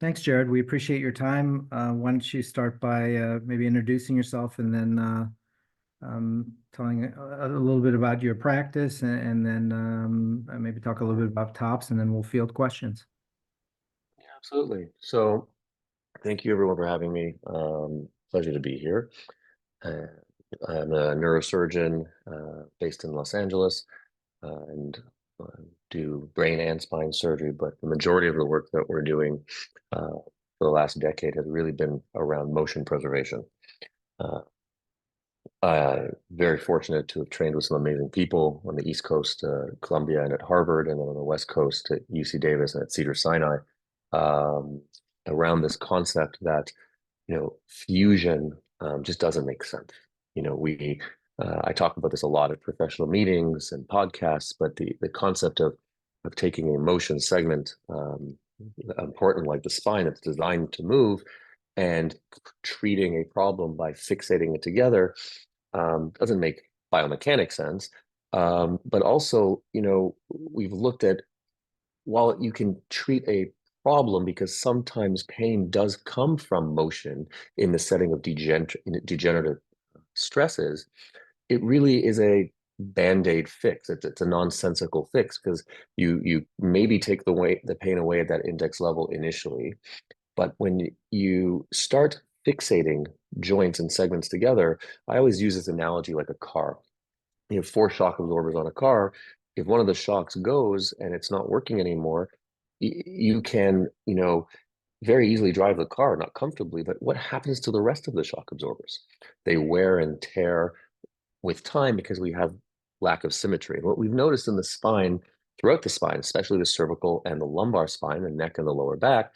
Thanks, Jared. We appreciate your time. Why don't you start by maybe introducing yourself and then telling a little bit about your practice and then maybe talk a little bit about tops and then we'll field questions. Absolutely. So thank you everyone for having me. Pleasure to be here. Uh, I'm a neurosurgeon based in Los Angeles and uh, do brain and spine surgery, but the majority of the work that we're doing for the last decade has really been around motion preservation. Uh, I'm very fortunate to have trained with some amazing people on the East Coast, Columbia and at Harvard, and then on the West Coast at UC Davis and at Cedars-Sinai, um, around this concept that, fusion just doesn't make sense. I talk about this a lot at professional meetings and podcasts, but the concept of taking a motion segment, important like the spine, it's designed to move, and treating a problem by fixating it together doesn't make biomechanics sense. But also, we've looked at, while you can treat a problem, because sometimes pain does come from motion in the setting of degenerative stresses, it really is a band-aid fix. It's a nonsensical fix because you maybe take the pain away at that index level initially, but when you start fixating joints and segments together, I always use this analogy like a car. You have four shock absorbers on a car. If one of the shocks goes and it's not working anymore, you can, very easily drive the car, not comfortably, but what happens to the rest of the shock absorbers? They wear and tear with time because we have lack of symmetry. And what we've noticed in the spine, throughout the spine, especially the cervical and the lumbar spine, the neck and the lower back,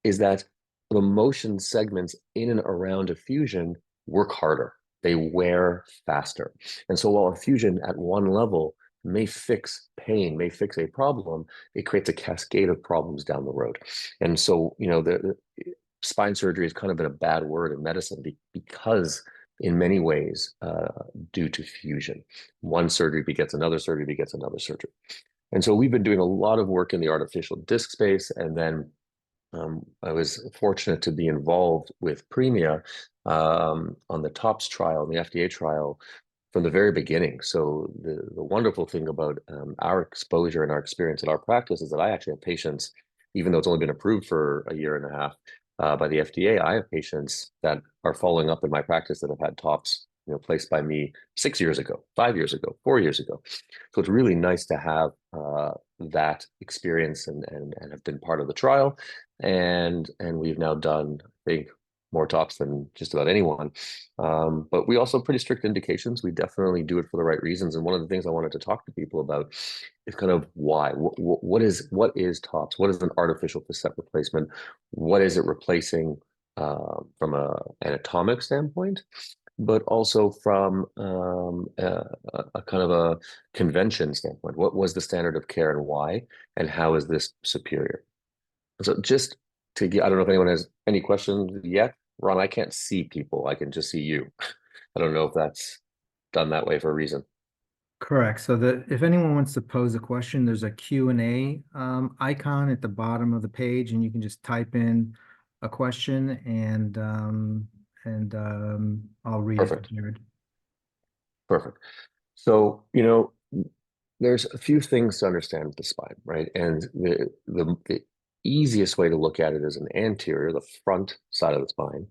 is that the motion segments in and around a fusion work harder. They wear faster. And so while a fusion at one level may fix pain, may fix a problem, it creates a cascade of problems down the road. And so, the spine surgery has kind of been a bad word in medicine because in many ways, due to fusion. One surgery begets another surgery begets another surgery. And so we've been doing a lot of work in the artificial disc space. And then I was fortunate to be involved with Premia on the TOPS trial, the FDA trial, from the very beginning. So the wonderful thing about our exposure and our experience in our practice is that I actually have patients, even though it's only been approved for a year and a half by the FDA, I have patients that are following up in my practice that have had TOPS, placed by me 6 years ago, 5 years ago, 4 years ago. So it's really nice to have that experience and have been part of the trial. And we've now done, I think, more TOPS than just about anyone. But we also have pretty strict indications. We definitely do it for the right reasons. And one of the things I wanted to talk to people about is kind of why. What is TOPS? What is an artificial facet replacement? What is it replacing from a anatomic standpoint, but also from a kind of a convention standpoint? What was the standard of care and why? And how is this superior? So just to get, I don't know if anyone has any questions yet. Ron, I can't see people. I can just see you. I don't know if that's done that way for a reason. Correct. So if anyone wants to pose a question, there's a Q&A icon at the bottom of the page, and you can just type in a question and I'll read it to Perfect. Jared. Perfect. So, there's a few things to understand with the spine, right? And the easiest way to look at it is an anterior, the front side of the spine,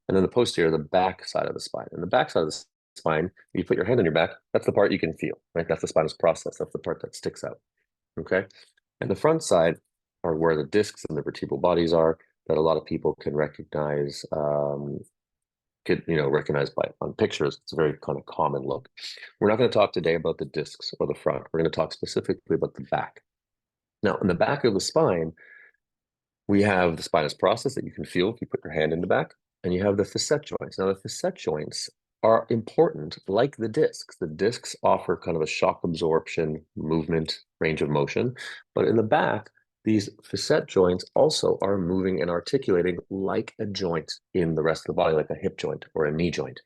and then the posterior, the back side of the spine. And the back side of the spine, you put your hand on your back, that's the part you can feel, right? That's the spinous process. That's the part that sticks out. Okay. And the front side are where the discs and the vertebral bodies are that a lot of people can recognize, recognize by on pictures. It's a very kind of common look. We're not going to talk today about the discs or the front. We're going to talk specifically about the back. Now, in the back of the spine, we have the spinous process that you can feel if you put your hand in the back, and you have the facet joints. Now, the facet joints are important, like the discs. The discs offer kind of a shock absorption, movement, range of motion. But in the back, these facet joints also are moving and articulating like a joint in the rest of the body, like a hip joint or a knee joint.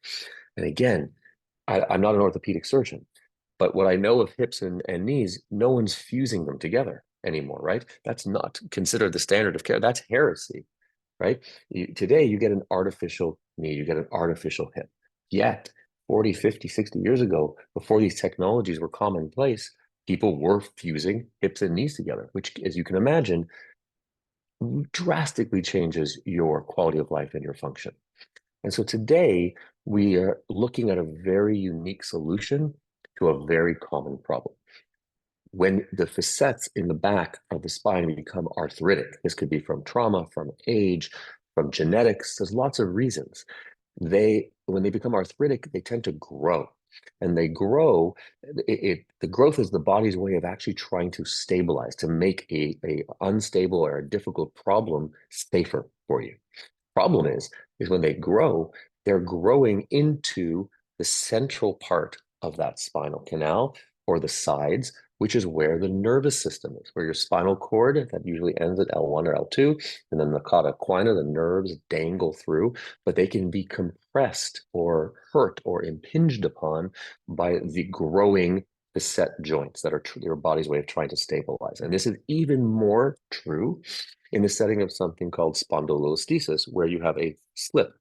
And again, I'm not an orthopedic surgeon, but what I know of hips and knees, no one's fusing them together. anymore, right? That's not considered the standard of care. That's heresy, right? Today, you get an artificial knee, you get an artificial hip. Yet, 40, 50, 60 years ago, before these technologies were commonplace, people were fusing hips and knees together, which, as you can imagine, drastically changes your quality of life and your function. And so today, we are looking at a very unique solution to a very common problem. When the facets in the back of the spine become arthritic, this could be from trauma, from age, from genetics, there's lots of reasons. When they become arthritic, they tend to grow. And they grow, the growth is the body's way of actually trying to stabilize, to make a unstable or a difficult problem safer for you. Problem is when they grow, they're growing into the central part of that spinal canal or the sides, which is where the nervous system is, where your spinal cord that usually ends at L1 or L2, and then the cauda equina, the nerves dangle through, but they can be compressed or hurt or impinged upon by the growing facet joints that are your body's way of trying to stabilize. And this is even more true in the setting of something called spondylolisthesis, where you have a slip.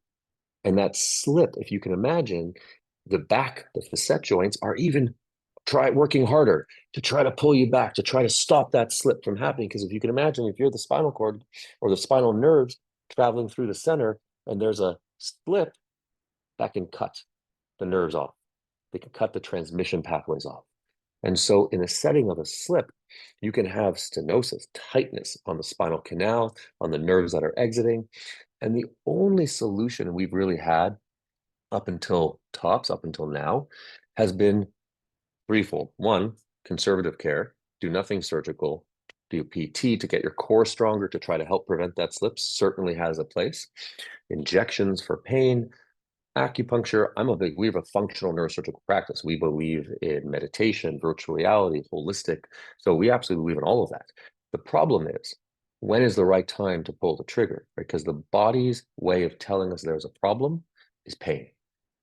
And that slip, if you can imagine, the facet joints are even working harder to try to pull you back, to try to stop that slip from happening. Because if you can imagine, if you're the spinal cord or the spinal nerves traveling through the center and there's a slip, that can cut the nerves off. They can cut the transmission pathways off. And so in the setting of a slip, you can have stenosis, tightness on the spinal canal, on the nerves that are exiting. And the only solution we've really had up until now, has been threefold. One, conservative care, do nothing surgical, do PT to get your core stronger to try to help prevent that slip, certainly has a place. Injections for pain, acupuncture. We have a functional neurosurgical practice. We believe in meditation, virtual reality, holistic. So we absolutely believe in all of that. The problem is, when is the right time to pull the trigger? Because the body's way of telling us there's a problem is pain.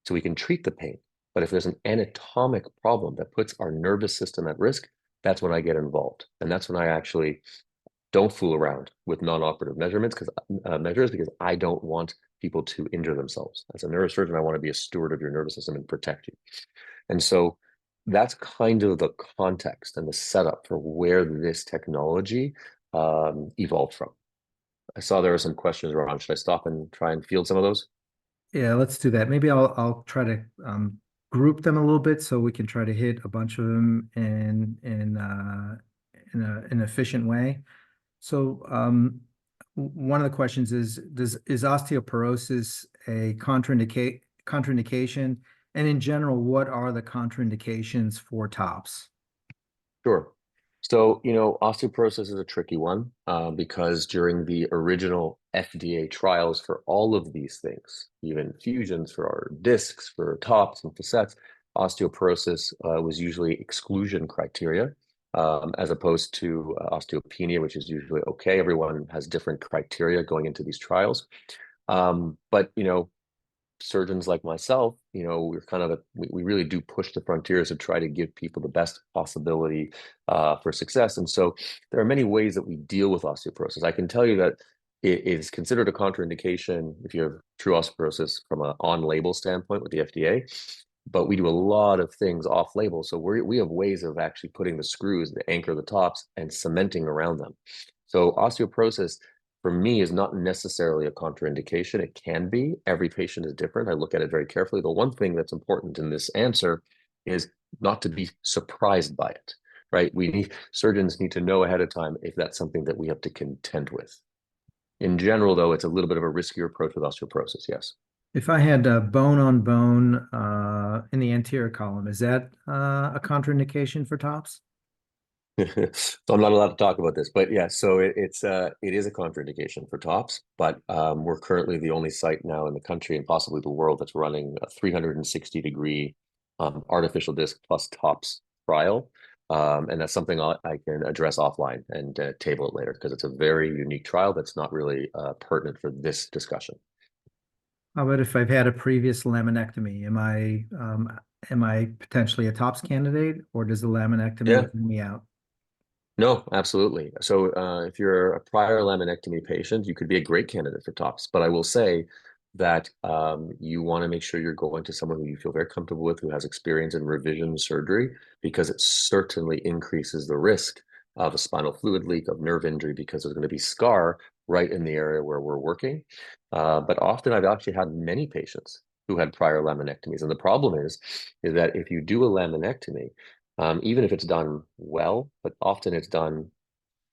So we can treat the pain. But if there's an anatomic problem that puts our nervous system at risk, that's when I get involved. And that's when I actually don't fool around with non-operative measures because I don't want people to injure themselves. As a neurosurgeon, I want to be a steward of your nervous system and protect you. And so that's kind of the context and the setup for where this technology evolved from. I saw there were some questions around. Should I stop and try and field some of those? Yeah, let's do that. Maybe I'll try to group them a little bit so we can try to hit a bunch of them in an efficient way. So one of the questions is osteoporosis a contraindication? And in general, what are the contraindications for TOPS? Sure. So, osteoporosis is a tricky one because during the original FDA trials for all of these things, even fusions for our discs, for tops and facets, osteoporosis was usually exclusion criteria as opposed to osteopenia, which is usually okay. Everyone has different criteria going into these trials. But, surgeons like myself, we're kind of we really do push the frontiers to try to give people the best possibility for success. And so there are many ways that we deal with osteoporosis. I can tell you that it is considered a contraindication if you have true osteoporosis from an on-label standpoint with the FDA, but we do a lot of things off-label. So we have ways of actually putting the screws that anchor the tops and cementing around them. So osteoporosis for me is not necessarily a contraindication. It can be. Every patient is different. I look at it very carefully. The one thing that's important in this answer is not to be surprised by it, right? Surgeons need to know ahead of time if that's something that we have to contend with. In general, though, it's a little bit of a riskier approach with osteoporosis, yes. If I had bone on bone in the anterior column, is that a contraindication for TOPS? So I'm not allowed to talk about this, but yeah, so it is a contraindication for TOPS, but we're currently the only site now in the country and possibly the world that's running a 360-degree artificial disc plus TOPS trial. And that's something I can address offline and table it later because it's a very unique trial that's not really pertinent for this discussion. How about if I've had a previous laminectomy? Am I potentially a TOPS candidate, or does the laminectomy Yeah. rule me out? No, absolutely. So if you're a prior laminectomy patient, you could be a great candidate for TOPS. But I will say that you want to make sure you're going to someone who you feel very comfortable with, who has experience in revision surgery, because it certainly increases the risk of a spinal fluid leak, of nerve injury, because there's going to be scar right in the area where we're working. But often I've actually had many patients who had prior laminectomies. And the problem is that if you do a laminectomy, even if it's done well, but often it's done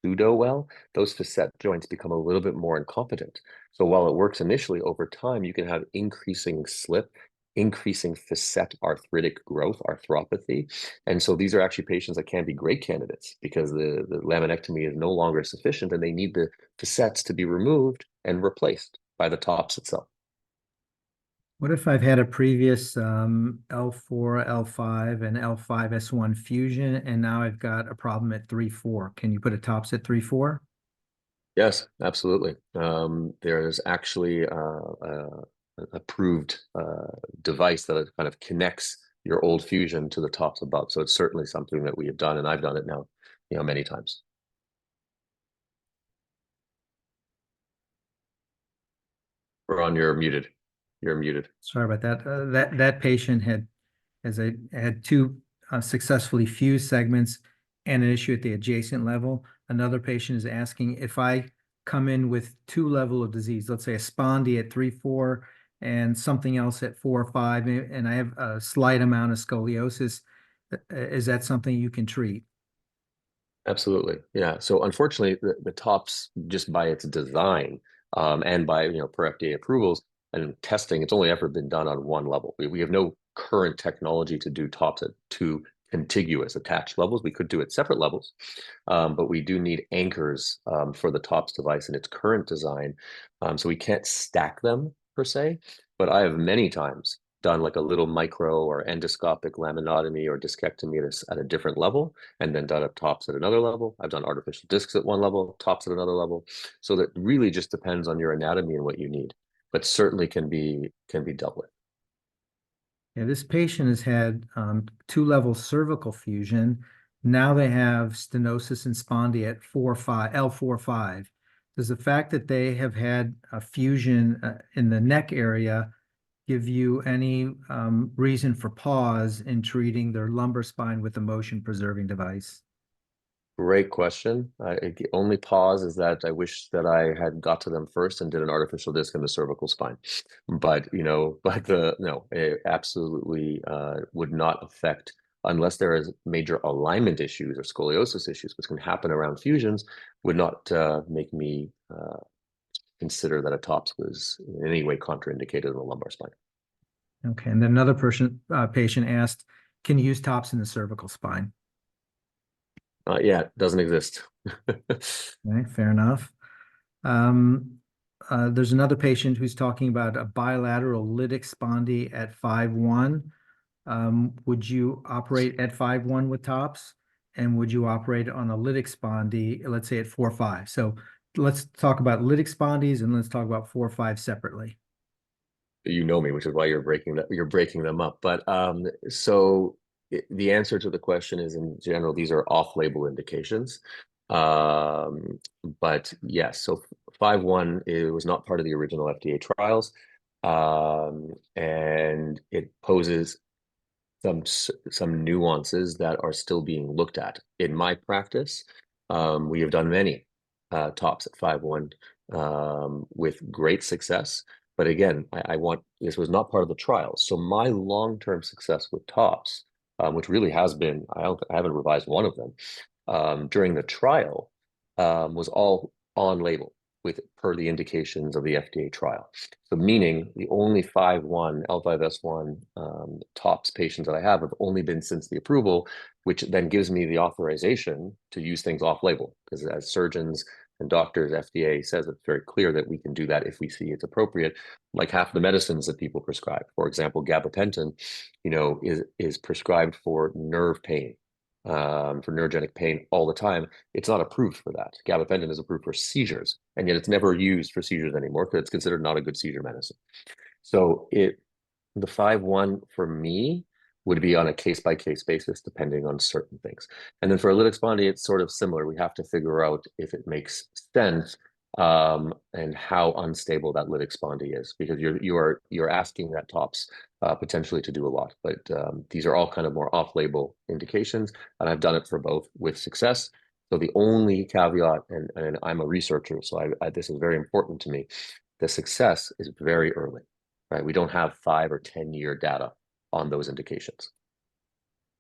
pseudo well, those facet joints become a little bit more incompetent. So while it works initially, over time, you can have increasing slip, increasing facet arthritic growth, arthropathy. And so these are actually patients that can be great candidates because the laminectomy is no longer sufficient and they need the facets to be removed and replaced by the tops itself. What if I've had a previous L4, L5, and L5S1 fusion, and now I've got a problem at 3-4? Can you put a TOPS at 3-4? Yes, absolutely. There's actually an approved device that kind of connects your old fusion to the tops above. So it's certainly something that we have done, and I've done it now, many times. We're on, you're muted. You're muted. Sorry about that. That patient had two successfully fused segments and an issue at the adjacent level. Another patient is asking if I come in with two level of disease, let's say a spondy at 3-4 and something else at 4-5, and I have a slight amount of scoliosis, is that something you can treat? Absolutely. Yeah. So unfortunately, the tops, just by its design, and by, per FDA approvals and testing, it's only ever been done on one level. We have no current technology to do tops at two contiguous attached levels. We could do it separate levels, but we do need anchors for the tops device in its current design. So we can't stack them per se, but I have many times done like a little micro or endoscopic laminotomy or discectomy at a different level, and then done up tops at another level. I've done artificial discs at one level, tops at another level. So that really just depends on your anatomy and what you need, but certainly can be dealt with. Yeah, this patient has had two-level cervical fusion. Now they have stenosis and spondy at 4-5, L4-5. Does the fact that they have had a fusion in the neck area give you any reason for pause in treating their lumbar spine with a motion preserving device? Great question. The only pause is that I wish that I had got to them first and did an artificial disc in the cervical spine. But, no, it absolutely would not affect unless there is major alignment issues or scoliosis issues, which can happen around fusions, would not make me consider that a TOPS was in any way contraindicated in the lumbar spine. Okay, and then another patient asked, can you use TOPS in the cervical spine? Yeah, it doesn't exist. Okay, fair enough. Um, there's another patient who's talking about a bilateral lytic spondy at 5-1. Would you operate at 5-1 with TOPS? And would you operate on a lytic spondy, let's say at 4-5? So let's talk about lytic spondies and let's talk about 4-5 separately. You know me, which is why you're breaking them up. But so the answer to the question is, in general, these are off-label indications. But yes, so 5-1, it was not part of the original FDA trials, and it poses some nuances that are still being looked at. In my practice, we have done many tops at 5-1 with great success. But again, I want this was not part of the trial. So my long-term success with tops, which really has been, I haven't revised one of them during the trial, was all on label with per the indications of the FDA trial. So meaning the only 5-1 L5S1 TOPS patients that I have only been since the approval, which then gives me the authorization to use things off label. Because as surgeons and doctors, FDA says it's very clear that we can do that if we see it's appropriate. Like half the medicines that people prescribe, for example, gabapentin, is prescribed for nerve pain, for neurogenic pain all the time. It's not approved for that. Gabapentin is approved for seizures, and yet it's never used for seizures anymore because it's considered not a good seizure medicine. So the 5-1 for me would be on a case-by-case basis, depending on certain things. And then for a lytic spondy, it's sort of similar. We have to figure out if it makes sense and how unstable that lytic spondy is, because you're asking that TOPS potentially to do a lot. But these are all kind of more off-label indications, and I've done it for both with success. So the only caveat, and I'm a researcher, so this is very important to me, the success is very early, right? We don't have 5 or 10-year data on those indications.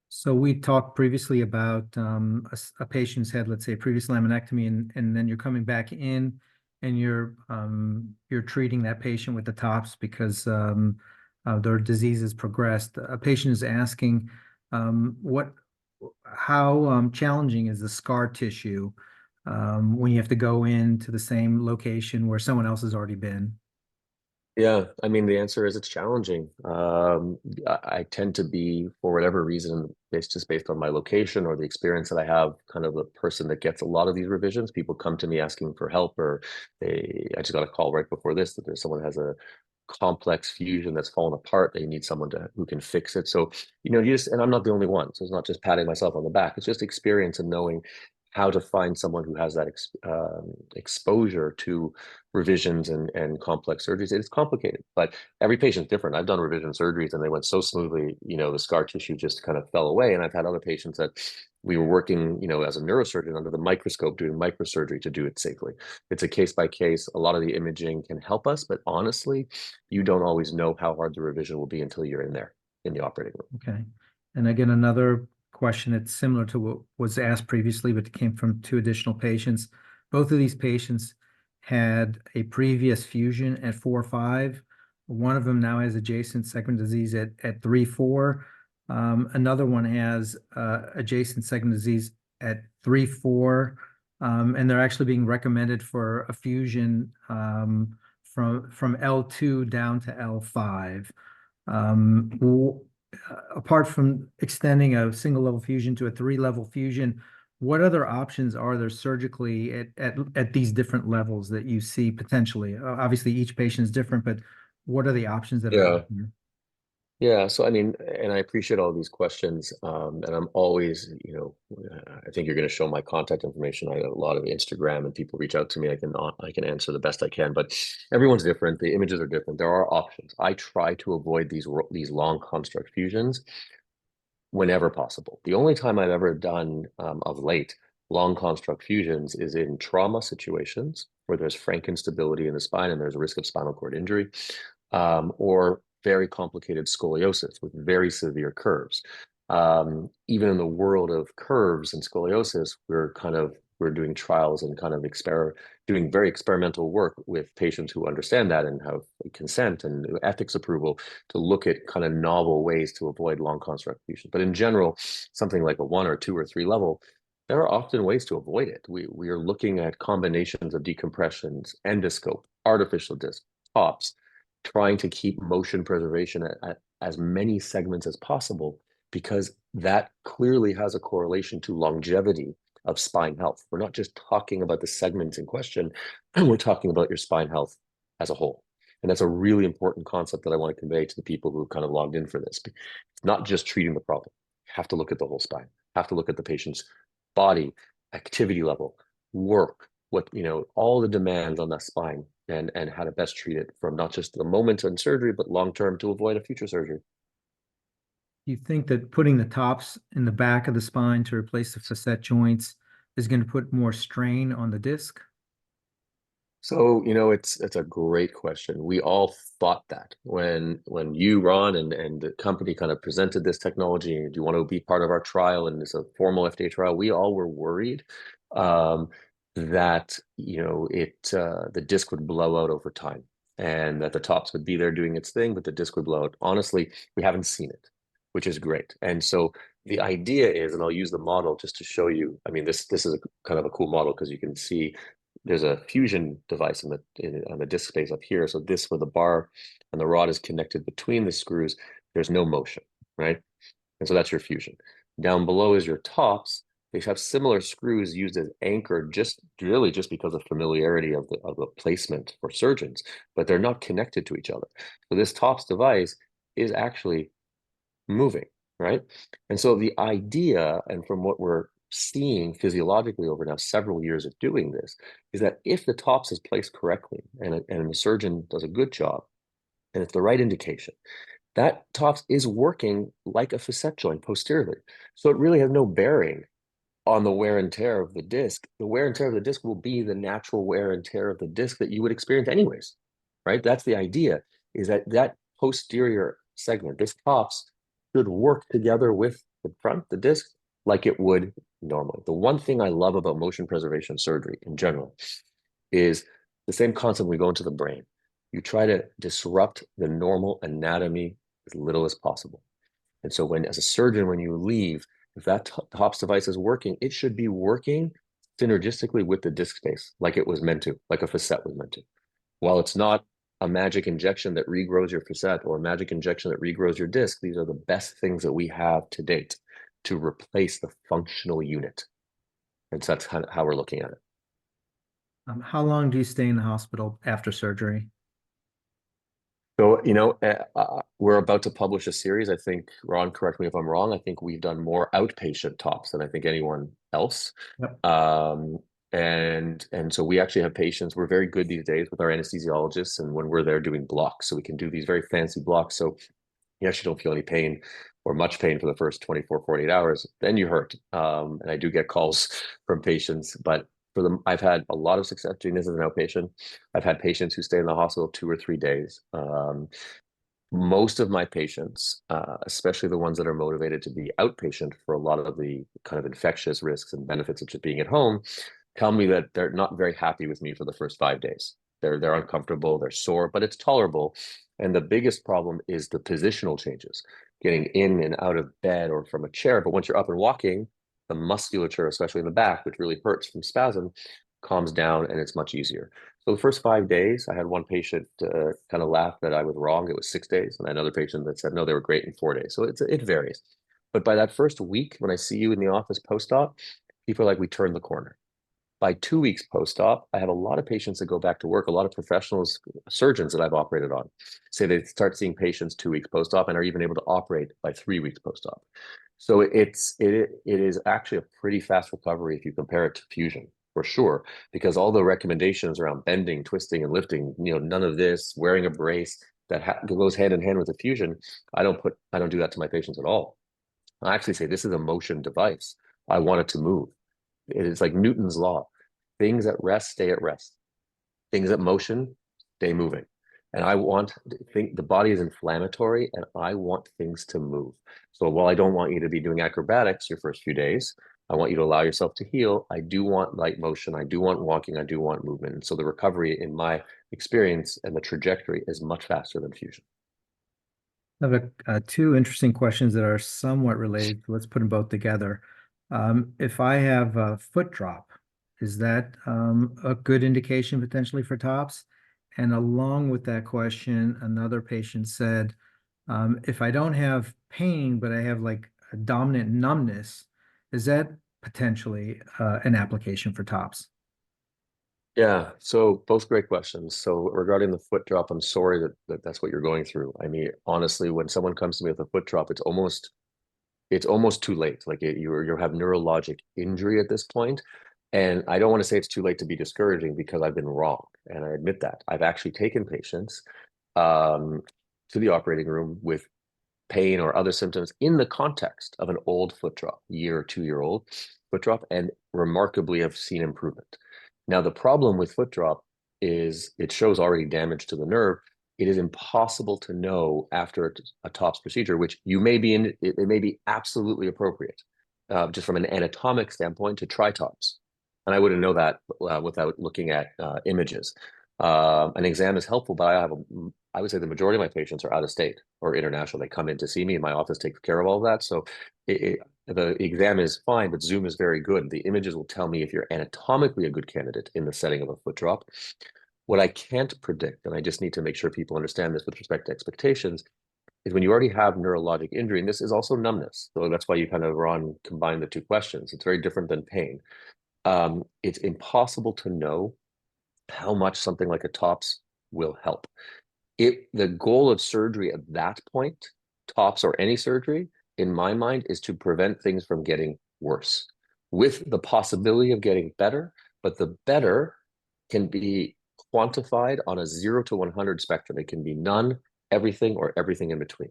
So we talked previously about a patient's had, let's say, a previous laminectomy, and then you're coming back in and you're treating that patient with the TOPS because their disease has progressed. A patient is asking how challenging is the scar tissue when you have to go into the same location where someone else has already been? Yeah, I mean, the answer is it's challenging. I tend to be, for whatever reason, just based on my location or the experience that I have, kind of a person that gets a lot of these revisions. People come to me asking for help, or I just got a call right before this that there's someone has a complex fusion that's fallen apart. They need someone who can fix it. So, and I'm not the only one. So it's not just patting myself on the back. It's just experience and knowing how to find someone who has that exposure to revisions and complex surgeries. It's complicated, but every patient's different. I've done revision surgeries and they went so smoothly, the scar tissue just kind of fell away. And I've had other patients that we were working, as a neurosurgeon under the microscope doing microsurgery to do it safely. It's a case by case. A lot of the imaging can help us, but honestly, you don't always know how hard the revision will be until you're in there in the operating room. Okay. And again, another question that's similar to what was asked previously, but it came from 2 additional patients. Both of these patients had a previous fusion at 4-5. One of them now has adjacent segment disease at 3-4. Another one has adjacent segment disease at 3-4. And they're actually being recommended for a fusion from L2 down to L5. Apart from extending a single level fusion to a 3-level fusion, what other options are there surgically at these different levels that you see potentially? Obviously, each patient is different, but what are the options that are Yeah. out there? Yeah, so I mean, and I appreciate all these questions, and I'm always, I think you're going to show my contact information. I have a lot of Instagram, and people reach out to me. I can answer the best I can, but everyone's different. The images are different. There are options. I try to avoid these long construct fusions whenever possible. The only time I've ever done of late long construct fusions is in trauma situations where there's frank instability in the spine and there's a risk of spinal cord injury, or very complicated scoliosis with very severe curves. Even in the world of curves and scoliosis, we're doing trials and kind of doing very experimental work with patients who understand that and have consent and ethics approval to look at kind of novel ways to avoid long construct fusion. But in general, something like a 1 or 2 or 3 level, there are often ways to avoid it. We are looking at combinations of decompressions, endoscope, artificial disc, TOPS, trying to keep motion preservation at as many segments as possible, because that clearly has a correlation to longevity of spine health. We're not just talking about the segments in question, we're talking about your spine health as a whole. And that's a really important concept that I want to convey to the people who have kind of logged in for this. It's not just treating the problem. You have to look at the whole spine, you have to look at the patient's body, activity level, work, all the demands on that spine, and how to best treat it from not just the moment in surgery, but long-term to avoid a future surgery. Do you think that putting the TOPS in the back of the spine to replace the facet joints is going to put more strain on the disc? So, it's a great question. We all thought that when you, Ron, and the company kind of presented this technology, and do you want to be part of our trial? And it's a formal FDA trial. We all were worried that the disc would blow out over time, and that the TOPS would be there doing its thing, but the disc would blow out. Honestly, we haven't seen it, which is great. And so the idea is, and I'll use the model just to show you. I mean, this is kind of a cool model because you can see there's a fusion device on the disc space up here. So this, where the bar and the rod is connected between the screws, there's no motion, right? And so that's your fusion. Down below is your TOPS. They have similar screws used as anchor, just because of familiarity of the placement for surgeons, but they're not connected to each other. So this TOPS device is actually moving. right? And so the idea, and from what we're seeing physiologically over now several years of doing this, is that if the TOPS is placed correctly and the surgeon does a good job, and it's the right indication, that TOPS is working like a facet joint posteriorly. So it really has no bearing on the wear and tear of the disc. The wear and tear of the disc will be the natural wear and tear of the disc that you would experience anyways, right? That's the idea, is that that posterior segment, this TOPS, should work together with the front, the disc, like it would normally. The one thing I love about motion preservation surgery in general is the same concept when we go into the brain. You try to disrupt the normal anatomy as little as possible. And so when, as a surgeon, when you leave, if that TOPS device is working, it should be working synergistically with the disc space, like it was meant to, like a facet was meant to. While it's not a magic injection that regrows your facet or a magic injection that regrows your disc, these are the best things that we have to date to replace the functional unit. And so that's how we're looking at it. How long do you stay in the hospital after surgery? So, we're about to publish a series. I think, Ron, correct me if I'm wrong. I think we've done more outpatient TOPS than I think anyone else. Yep. And so we actually have patients. We're very good these days with our anesthesiologists, and when we're there doing blocks, so we can do these very fancy blocks. So you actually don't feel any pain or much pain for the first 24, 48 hours. Then you hurt. And I do get calls from patients, but for them, I've had a lot of success doing this as an outpatient. I've had patients who stay in the hospital 2 or 3 days. Most of my patients, especially the ones that are motivated to be outpatient for a lot of the kind of infectious risks and benefits of just being at home, tell me that they're not very happy with me for the first 5 days. They're uncomfortable, they're sore, but it's tolerable. And the biggest problem is the positional changes, getting in and out of bed or from a chair. But once you're up and walking, the musculature, especially in the back, which really hurts from spasm, calms down and it's much easier. So the first 5 days, I had one patient kind of laugh that I was wrong. It was 6 days. And I had another patient that said, no, they were great in 4 days. So it varies. But by that first week, when I see you in the office post-op, people are like, we turned the corner. By 2 weeks post-op, I have a lot of patients that go back to work. A lot of professionals, surgeons that I've operated on, say they start seeing patients 2 weeks post-op and are even able to operate by 3 weeks post-op. So it is actually a pretty fast recovery if you compare it to fusion, for sure, because all the recommendations around bending, twisting, and lifting, none of this, wearing a brace that goes hand in hand with the fusion, I don't do that to my patients at all. I actually say this is a motion device. I want it to move. It is like Newton's law. Things at rest stay at rest. Things at motion stay moving. And the body is inflammatory and I want things to move. So while I don't want you to be doing acrobatics your first few days, I want you to allow yourself to heal. I do want light motion. I do want walking. I do want movement. And so the recovery, in my experience, and the trajectory is much faster than fusion. I have two interesting questions that are somewhat related. Let's put them both together. If I have a foot drop, is that a good indication potentially for TOPS? And along with that question, another patient said, if I don't have pain, but I have like a dominant numbness, is that potentially an application for TOPS? Yeah, so both great questions. So regarding the foot drop, I'm sorry that's what you're going through. I mean, honestly, when someone comes to me with a foot drop, it's almost too late. Like you have neurologic injury at this point. And I don't want to say it's too late to be discouraging because I've been wrong. And I admit that. I've actually taken patients um, to the operating room with pain or other symptoms in the context of an old foot drop, year or 2 year old foot drop, and remarkably have seen improvement. Now, the problem with foot drop is it shows already damage to the nerve. It is impossible to know after a TOPS procedure, which you may be in, it may be absolutely appropriate, just from an anatomic standpoint, to try TOPS. And I wouldn't know that without looking at images. An exam is helpful, but I would say the majority of my patients are out of state or international. They come in to see me, and my office takes care of all of that. So the exam is fine, but Zoom is very good. The images will tell me if you're anatomically a good candidate in the setting of a foot drop. What I can't predict, and I just need to make sure people understand this with respect to expectations, is when you already have neurologic injury, and this is also numbness. So that's why you kind of, Ron, combine the two questions. It's very different than pain. It's impossible to know how much something like a TOPS will help. The goal of surgery at that point, TOPS or any surgery, in my mind, is to prevent things from getting worse, with the possibility of getting better, but the better can be quantified on a 0 to 100 spectrum. It can be none, everything, or everything in between.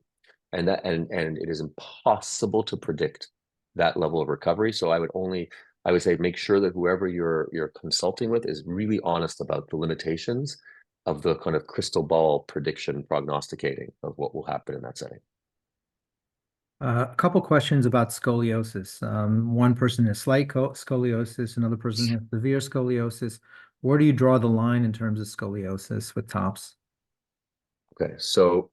And it is impossible to predict that level of recovery. So I would say make sure that whoever you're consulting with is really honest about the limitations of the kind of crystal ball prediction prognosticating of what will happen in that setting. A couple questions about scoliosis. One person has slight scoliosis, another person has severe scoliosis. Where do you draw the line in terms of scoliosis with TOPS? Okay, so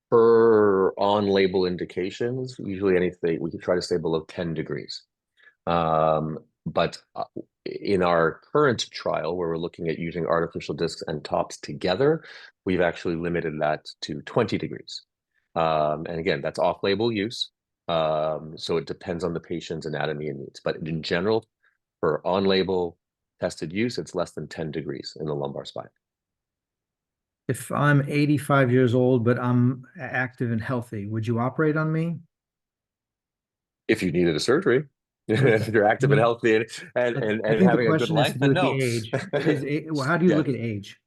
per on-label indications, usually anything we could try to stay below 10 degrees. But in our current trial, where we're looking at using artificial discs and TOPS together, we've actually limited that to 20 degrees. And again, that's off-label use. So it depends on the patient's anatomy and needs. But in general, for on-label tested use, it's less than 10 degrees in the lumbar spine. If I'm 85 years old, but I'm active and healthy, would you operate on me? If you needed a surgery, if Okay. you're I active and mean, healthy I and think the having a good question has life, to do then with the no. age. Well, how do you Yes. look at age?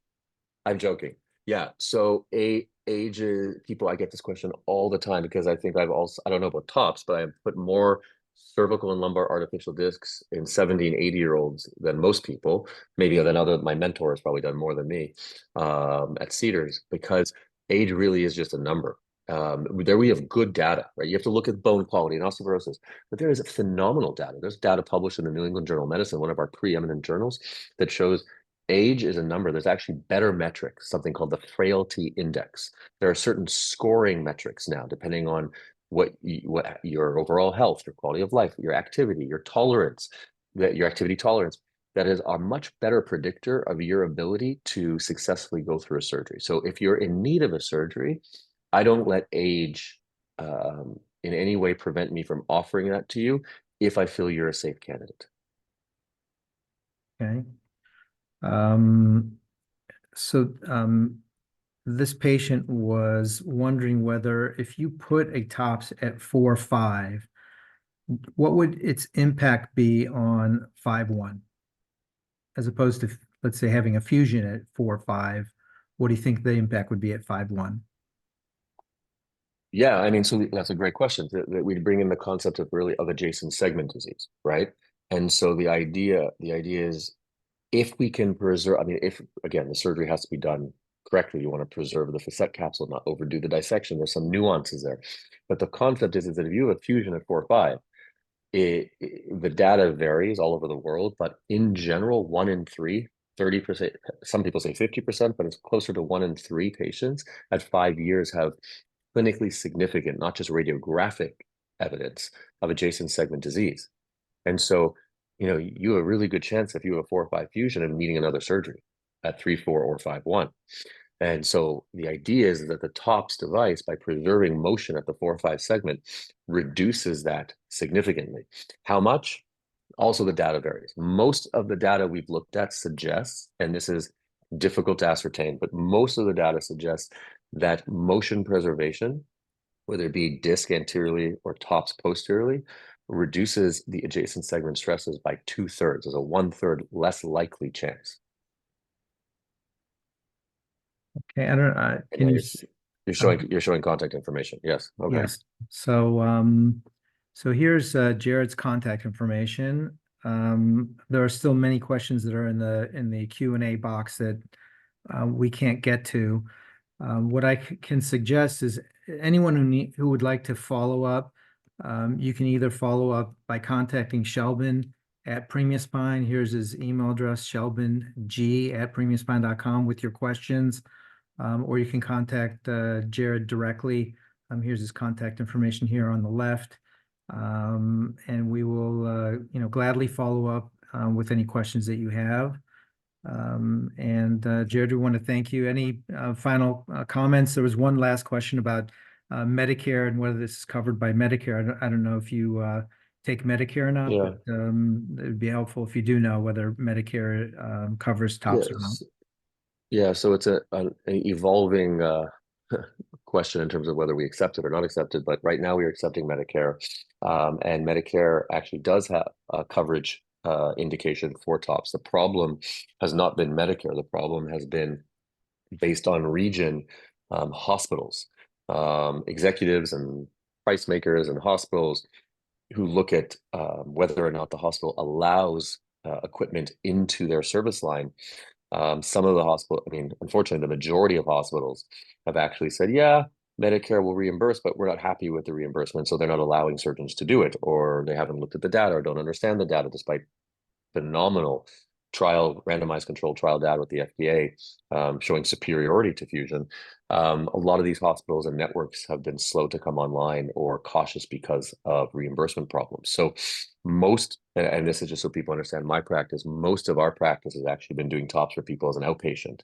I'm joking. Yeah. So age is people, I get this question all the time because I think I don't know about TOPS, but I've put more cervical and lumbar artificial discs in 70 and 80-year-olds than most people. Maybe than my mentor has probably done more than me at Cedars, because age really is just a number. There we have good data, right? You have to look at bone quality and osteoporosis, but there is phenomenal data. There's data published in the New England Journal of Medicine, one of our preeminent journals, that shows age is a number. There's actually better metrics, something called the frailty index. There are certain scoring metrics now, depending on what your overall health, your quality of life, your activity, your tolerance, your activity tolerance, that is a much better predictor of your ability to successfully go through a surgery. So if you're in need of a surgery, I don't let age in any way prevent me from offering that to you if I feel you're a safe candidate. Okay. Um, so this patient was wondering whether if you put a TOPS at 4.5, what would its impact be on 5.1? As opposed to, let's say, having a fusion at 4.5, what do you think the impact would be at 5.1? Yeah, I mean, so that's a great question. That we bring in the concept of adjacent segment disease, right? And so the idea is, if we can preserve, I mean, if again the surgery has to be done correctly, you want to preserve the facet capsule, not overdo the dissection. There's some nuances there, but the concept is that if you have a fusion at 4.5, the data varies all over the world, but in general, 1 in 3, 30%, some people say 50%, but it's closer to 1 in 3 patients at 5 years have clinically significant, not just radiographic evidence of adjacent segment disease. And so, you have a really good chance if you have a 4 or 5 fusion of needing another surgery at 3.4 or 5.1. And so the idea is that the TOPS device, by preserving motion at the 4 or 5 segment, reduces that significantly. How much? Also, the data varies. Most of the data we've looked at suggests, and this is difficult to ascertain, but most of the data suggests that motion preservation, whether it be disc anteriorly or TOPS posteriorly, reduces the adjacent segment stresses by 2/3. There's a 1/3 less likely chance. Okay, I don't, And can now you, you're showing contact information. Yes. Okay. yes. So here's Jared's contact information. There are still many questions that are in the Q&A box that we can't get to. What I can suggest is anyone who would like to follow up, you can either follow up by contacting Shelbin at Premia Spine. Here's his email address, shelbing@premiaspine.com, with your questions. Or you can contact Jared directly. Here's his contact information here on the left. And we will, gladly follow up with any questions that you have. Jared, we want to thank you. Any final comments? There was one last question about Medicare and whether this is covered by Medicare. I don't know if you take Medicare or not, Yeah. but it would be helpful if you do know whether Medicare covers TOPS or not. Yes. Yeah. So it's an evolving question in terms of whether we accept it or not accept it, but right now we are accepting Medicare, and Medicare actually does have a coverage indication for TOPS. The problem has not been Medicare. The problem has been based on region, hospitals, executives and price makers and hospitals who look at whether or not the hospital allows equipment into their service line. Some of the hospital, I mean, unfortunately, the majority of hospitals have actually said, yeah, Medicare will reimburse, but we're not happy with the reimbursement, so they're not allowing surgeons to do it, or they haven't looked at the data or don't understand the data, despite phenomenal randomized controlled trial data with the FDA showing superiority to fusion. A lot of these hospitals and networks have been slow to come online or cautious because of reimbursement problems. So most, and this is just so people understand my practice, most of our practice has actually been doing TOPS for people as an outpatient,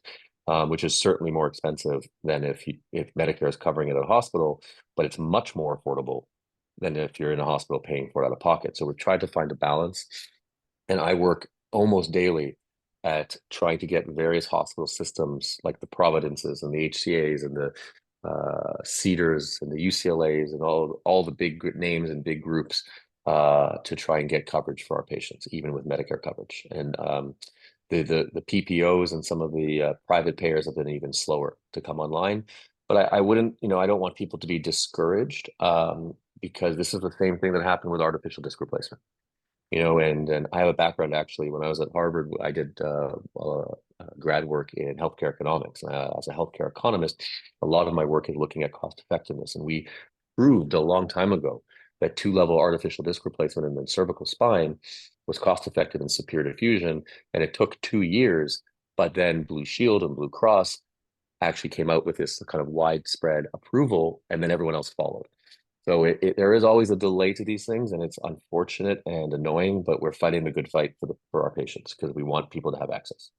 which is certainly more expensive than if Medicare is covering it at a hospital, but it's much more affordable than if you're in a hospital paying for it out of pocket. So we've tried to find a balance. And I work almost daily at trying to get various hospital systems like the Providences and the HCAs and the Cedars and the UCLAs and all the big names and big groups to try and get coverage for our patients, even with Medicare coverage. And the PPOs and some of the private payers have been even slower to come online. But I wouldn't, I don't want people to be discouraged because this is the same thing that happened with artificial disc replacement. And I have a background actually. When I was at Harvard, I did grad work in healthcare economics. As a healthcare economist, a lot of my work is looking at cost effectiveness. And we proved a long time ago that 2-level artificial disc replacement in the cervical spine was cost effective and superior to fusion. And it took 2 years, but then Blue Shield and Blue Cross actually came out with this kind of widespread approval, and then everyone else followed. So there is always a delay to these things, and it's unfortunate and annoying, but we're fighting the good fight for our patients because we want people to have access.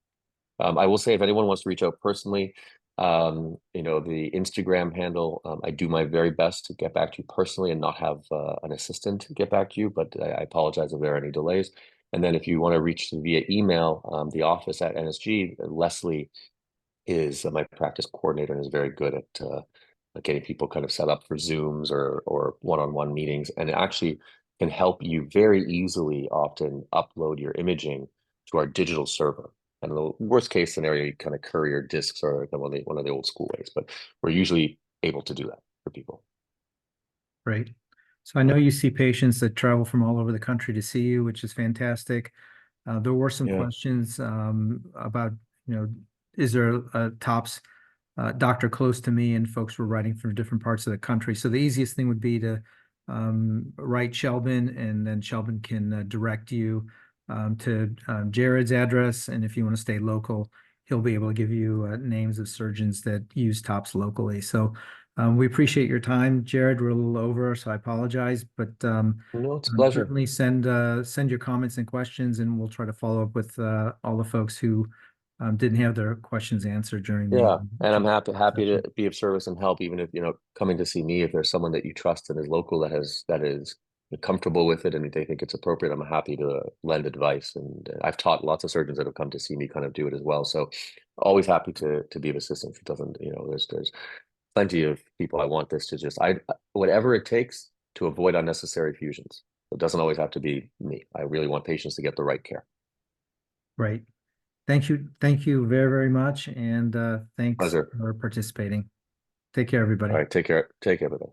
I will say, if anyone wants to reach out personally, the Instagram handle, I do my very best to get back to you personally and not have an assistant get back to you, but I apologize if there are any delays. And then if you want to reach via email, the office at NSG, Leslie is my practice coordinator and is very good at getting people kind of set up for Zooms or one-on-one meetings, and it actually can help you very easily often upload your imaging to our digital server. And the worst case scenario, you kind of courier discs or one of the old school ways, but we're usually able to do that for people. Great. So I know you see patients that travel from all over the country to see you, which is fantastic. There were some questions about, is there a TOPS doctor close to me, and folks were writing from different parts of the country. So the easiest thing would be to write Shelban, and then Shelban can direct you to Jared's address. And if you want to stay local, he'll be able to give you names of surgeons that use TOPS locally. So we appreciate your time, Jared. We're a little over, so I apologize, but no, it's a pleasure. Certainly send your comments and questions, and we'll try to follow up with all the folks who didn't have their questions answered during Yeah, the and I'm happy session. to be of service and help, even if coming to see me, if there's someone that you trust and is local that is comfortable with it and they think it's appropriate, I'm happy to lend advice. And I've taught lots of surgeons that have come to see me kind of do it as well. So always happy to be of assistance. It doesn't, there's plenty of people. I want this to whatever it takes to avoid unnecessary fusions. It doesn't always have to be me. I really want patients to get the right care. Right. Thank you. Thank you very, very much. And thanks Pleasure. for participating. Take care, everybody. All right. Take care. Take care, everybody.